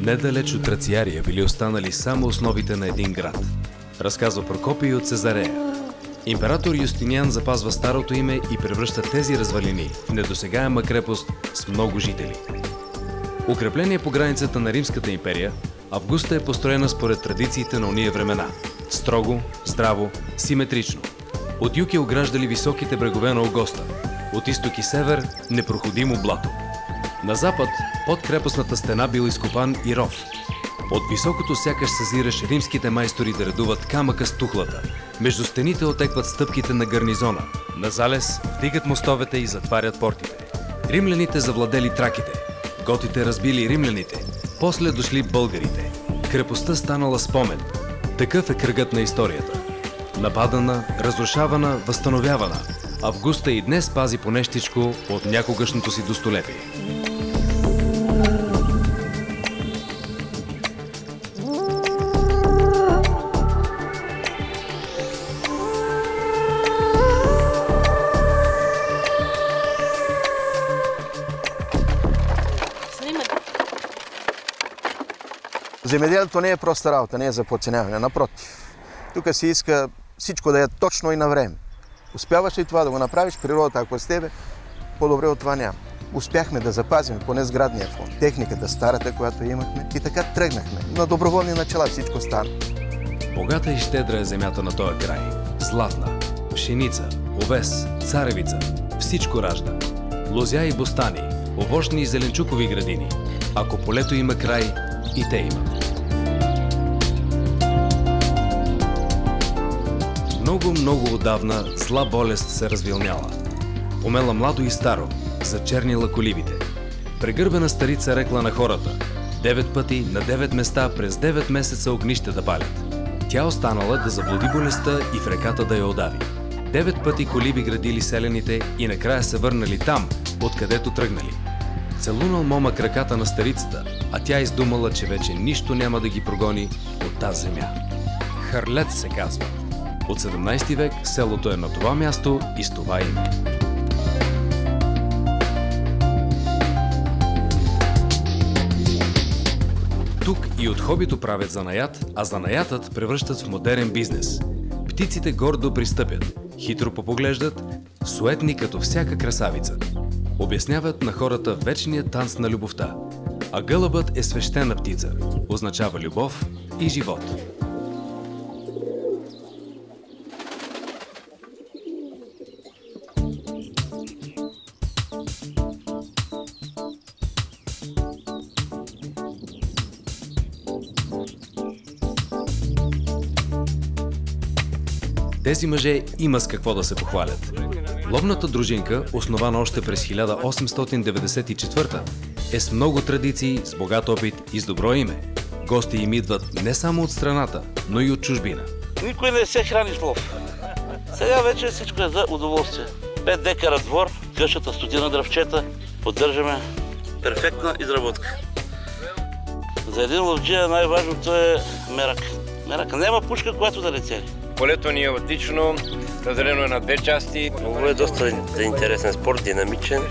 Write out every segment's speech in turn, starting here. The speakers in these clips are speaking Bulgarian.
Недалеч от Трациария били останали само основите на един град. Разказва Прокопий от Цезарея. Император Юстиниан запазва старото име и превръща тези развалини в недосегаема крепост с много жители. Укрепление по границата на Римската империя, Августа е построена според традициите на ония времена. Строго, здраво, симетрично. От юг е ограждали високите брегове на Огоста, от изток и север – непроходимо блато. На запад, под крепостната стена бил изкопан и ров. От високото сякаш съзираш римските майстори да редуват камъка с тухлата. Между стените отекват стъпките на гарнизона. На залез вдигат мостовете и затварят портите. Римляните завладели траките. Готите разбили римляните. После дошли българите. Крепостта станала спомен. Такъв е кръгът на историята. Нападана, разрушавана, възстановявана. Августа и днес пази по нещичко от някогашното си достолепие. Земеделието не е проста работа, не е за подценяване, напротив. Тук се иска всичко да е точно и на време. Успяваш ли това да го направиш, природата, ако е с тебе, по-добре от това няма. Успяхме да запазим поне сградния фонд, техниката старата, която имахме, и така тръгнахме. На доброволни начала всичко стана. Богата и щедра е земята на този край. Златна, пшеница, овес, царевица, всичко ражда. Лозя и бостани, овощни и зеленчукови градини. Ако полето има край, и те имат. Много отдавна зла болест се развилняла. Помела младо и старо, зачернила колибите. Прегърбена старица рекла на хората: 9 пъти на 9 места през 9 месеца огнище да палят. Тя останала да заблуди болестта и в реката да я удави. 9 пъти колиби градили селените и накрая се върнали там, откъдето тръгнали. Целунал момък ръката на старицата, а тя издумала, че вече нищо няма да ги прогони от тази земя. Хърлец се казва. От 17 век селото е на това място и с това име. Тук и от хобито правят занаят, а занаятът превръщат в модерен бизнес. Птиците гордо пристъпят, хитро попоглеждат, суетни като всяка красавица. Обясняват на хората вечния танц на любовта. А гълъбът е свещена птица. Означава любов и живот. Тези мъже има с какво да се похвалят. Ловната дружинка, основана още през 1894, е с много традиции, с богат опит и с добро име. Гости им идват не само от страната, но и от чужбина. Никой не се храни с лов. Сега вече всичко е за удоволствие. 5 декара двор, къщата, стотина дръвчета, поддържаме перфектна изработка. За един ловджия най-важното е мерак. Мерака няма пушка, която да не цели. Полето ни е отлично, разделено е на 2 части. Много е доста интересен спорт, динамичен.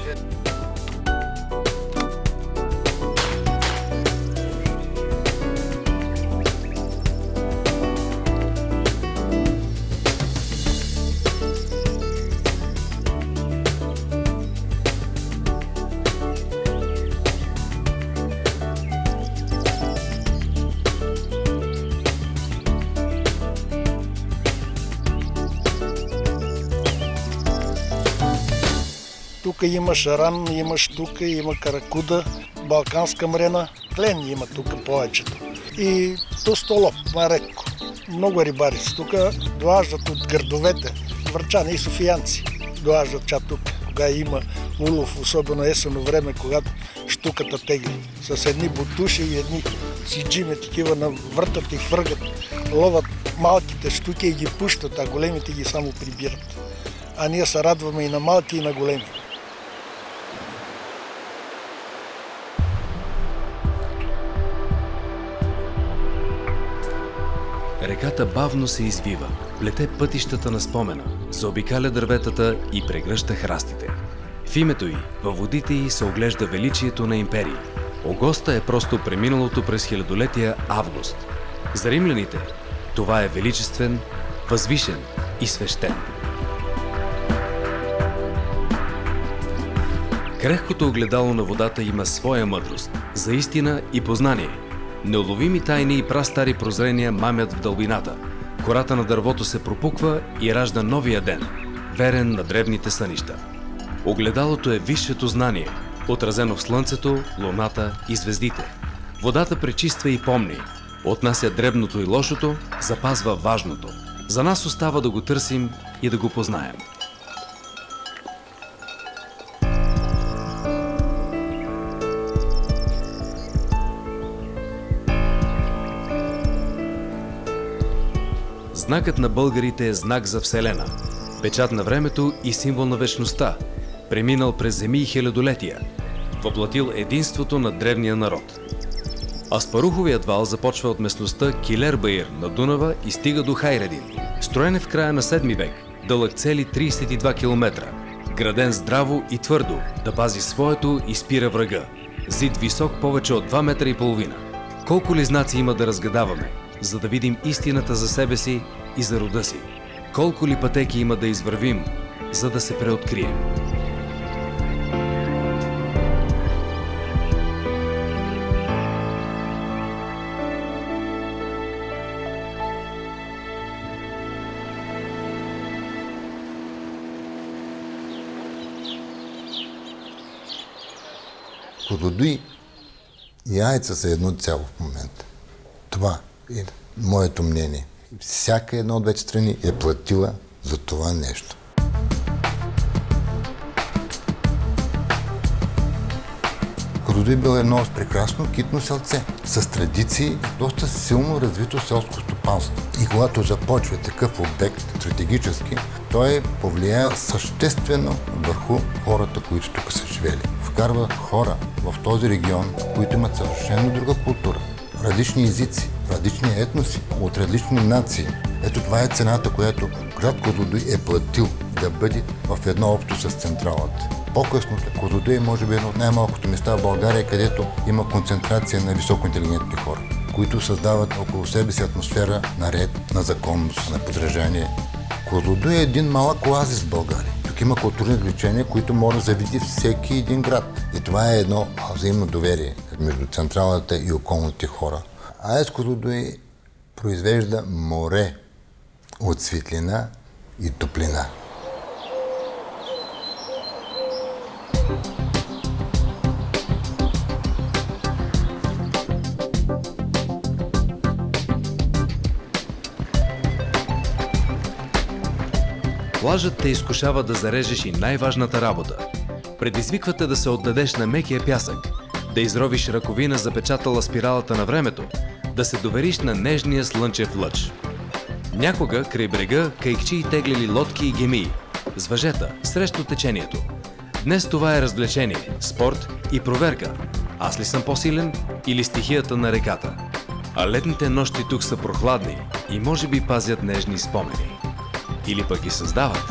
Тук има шаран, има штука, има каракуда, балканска мрена. Клен има тук повечето. И тостолоп, марекко. Много рибари са тук, доаждат от градовете, врачани и софиянци. Доаждат чак тук, кога има улов, особено есенно време, когато штуката тегли. С едни бутуши и едни сиджиме такива навъртат и фъргат, ловат малките штуки и ги пущат, а големите ги само прибират. А ние се радваме и на малки, и на големи. Реката бавно се извива, плете пътищата на спомена, заобикаля дърветата и прегръща храстите. В името й, във водите й се оглежда величието на империя. Огоста е просто преминалото през хилядолетия август. За римляните това е величествен, възвишен и свещен. Крехкото огледало на водата има своя мъдрост, за истина и познание. Неуловими тайни и прастари прозрения мамят в дълбината. Кората на дървото се пропуква и ражда новия ден, верен на древните сънища. Огледалото е висшето знание, отразено в слънцето, луната и звездите. Водата пречиства и помни, отнася дребното и лошото, запазва важното. За нас остава да го търсим и да го познаем. Знакът на българите е знак за Вселена, печат на времето и символ на вечността, преминал през земи и хилядолетия, въплатил единството на древния народ. Аспаруховият вал започва от местността Килербаир на Дунава и стига до Хайредин. Строен е в края на 7 век, дълъг цели 32 км, граден здраво и твърдо, да пази своето и спира врага. Зид висок повече от 2,5 метра. Колко ли знаци има да разгадаваме, за да видим истината за себе си и за рода си? Колко ли пътеки има да извървим, за да се преоткрием? Козлодуй и Яйца са едно цяло в момента. Това е моето мнение. Всяка една от двете страни е платила за това нещо. Козлодуй бил едно прекрасно китно селце с традиции, доста силно развито селско стопанство. И когато започва такъв обект стратегически, той повлияе съществено върху хората, които тук са живели. Вкарва хора в този регион, които имат съвършено друга култура, различни езици, различни етноси, от различни нации. Ето това е цената, която град Козлодуй е платил да бъде в едно общо с централата. По-късно Козлодуй е може би едно от най-малкото места в България, където има концентрация на високоинтелигентни хора, които създават около себе си атмосфера на ред, на законност, на подражание. Козлодуй е един малък оазис в България. Тук има културни влечения, които може да завиди всеки един град. И това е едно взаимно доверие между централата и околните хора. АЕЦ Козлодуй произвежда море от светлина и топлина. Плажът те изкушава да зарежеш и най-важната работа. Предизвиква те да се отдадеш на мекия пясък, да изровиш ръковина, запечатала спиралата на времето, да се довериш на нежния слънчев лъч. Някога край брега кайкчии теглили лодки и гемии, с въжета, срещу течението. Днес това е развлечение, спорт и проверка. Аз ли съм по-силен или стихията на реката? А летните нощи тук са прохладни и може би пазят нежни спомени. Или пък ги създават.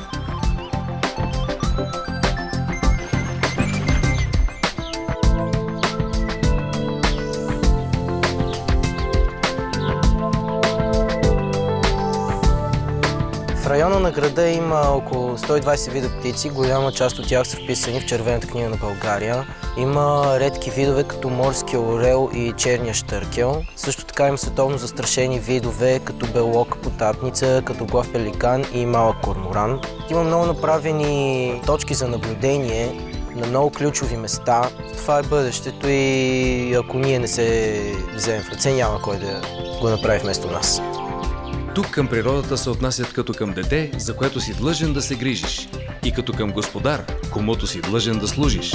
В района на града има около 120 вида птици, голяма част от тях са вписани в Червената книга на България. Има редки видове като морския орел и черния щъркел. Също така има световно застрашени видове като белока потапница, като глав пеликан и малък корморан. Има много направени точки за наблюдение на много ключови места. Това е бъдещето и ако ние не се вземем в ръце, няма кой да го направи вместо нас. Тук към природата се отнасят като към дете, за което си длъжен да се грижиш, и като към господар, комуто си длъжен да служиш.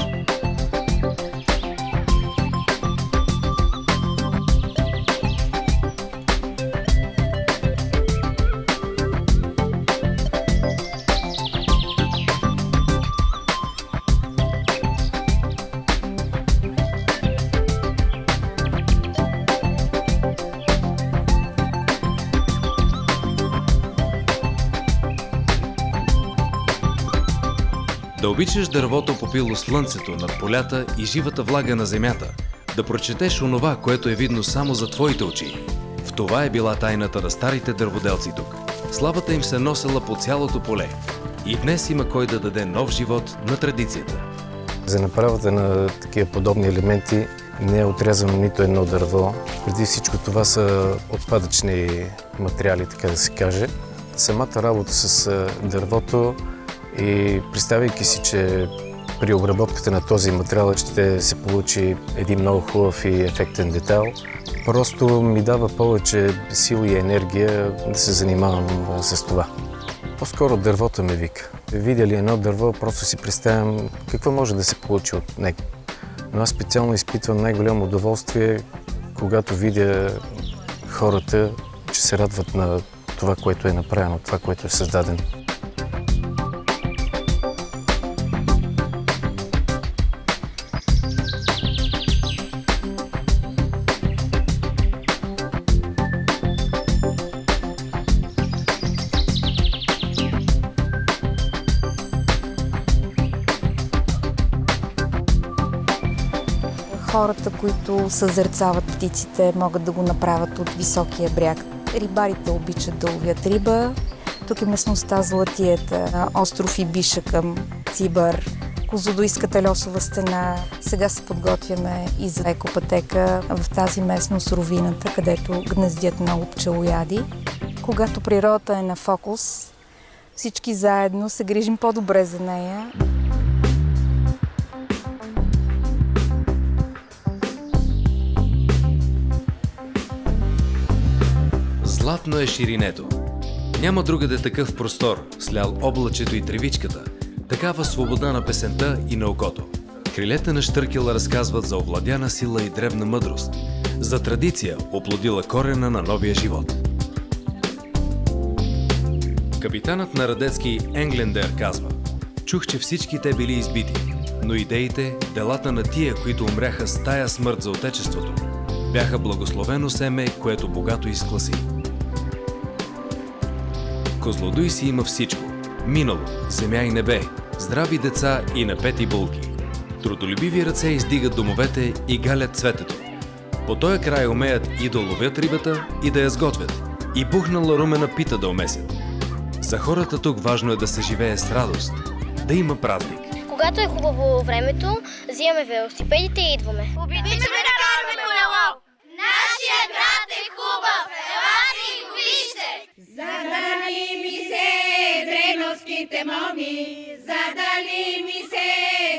Да обичаш дървото попило слънцето над полята и живата влага на земята, Да прочетеш онова, което е видно само за твоите очи. В това е била тайната на старите дърводелци тук. Славата им се носела по цялото поле. И днес има кой да даде нов живот на традицията. За направата на такива подобни елементи не е отрязано нито едно дърво. Преди всичко това са отпадъчни материали, така да се каже. Самата работа с дървото и представяйки си, че при обработката на този материал ще се получи един много хубав и ефектен детайл, просто ми дава повече сила и енергия да се занимавам с това. По-скоро дървото ме вика. Видя ли едно дърво, просто си представям какво може да се получи от него. Но аз специално изпитвам най-голямо удоволствие, когато видя хората, че се радват на това, което е направено, това, което е създадено. Хората, които съзерцават птиците, могат да го направят от високия бряг. Рибарите обичат да ловят риба. Тук е местността Златиета, остров Ибиша към Цибър, Козлодуйската льосова стена. Сега се подготвяме и за екопътека в тази местност Ровината, където гнездят много пчелояди. Когато природата е на фокус, всички заедно се грижим по-добре за нея. Златно е ширинето. Няма другаде такъв простор, слял облачето и тревичката, такава свобода на песента и на окото. Крилете на щъркела разказват за овладяна сила и древна мъдрост, за традиция, оплодила корена на новия живот. Капитанът на Радецки Енглендер казва: чух, че всички те били избити, но идеите, делата на тия, които умряха с тая смърт за отечеството, бяха благословено семе, което богато изкласи. Козлодуй си има всичко. Минало, земя и небе, здрави деца и напети булки. Трудолюбиви ръце издигат домовете и галят цветето. По този край умеят и да ловят рибата, и да я сготвят, и бухнала румена пита да умесят. За хората тук важно е да се живее с радост, да има празник. Когато е хубаво времето, взимаме велосипедите и идваме. Обичаме да караме колело! Нашия град е хубав! Елате и го вижте! Задали ми се дреновските моми, задали ми се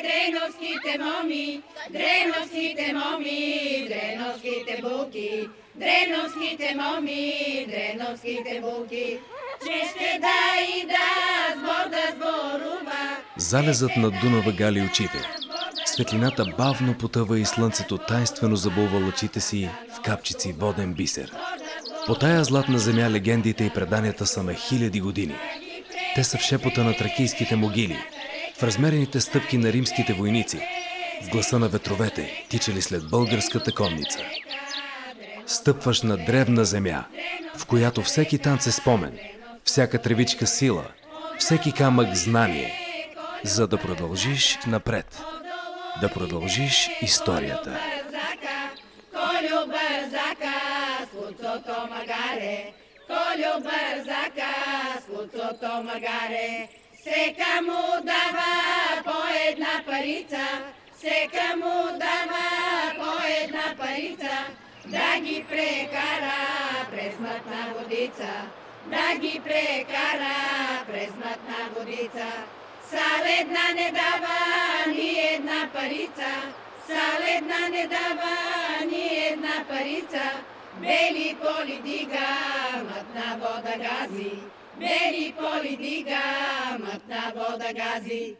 дреновските моми, дреновските моми, дреновските булки, дреновските моми, дреновските булки. Че ще да и да сбор да сборува. Залезът над Дунава гали очите. Светлината бавно потъва и слънцето тайнствено забулва лъчите си в капчици воден бисер. По тая златна земя легендите и преданията са на хиляди години. Те са в шепота на тракийските могили, в размерените стъпки на римските войници, в гласа на ветровете, тичали след българската конница. Стъпваш на древна земя, в която всеки танц е спомен, всяка тревичка сила, всеки камък знание, за да продължиш напред, да продължиш историята. Колю бързака, с луцото магаре, колю бързака, с луцото магаре. Сека му дава по една парица, сека му дава по една парица, да ги прекара през мътна водица, да ги прекара през мътна водица. Саледна не дава ни една парица, саледна не дава ни една парица. Бели поли дига, мътна вода гази, бели поли дига, мътна вода гази.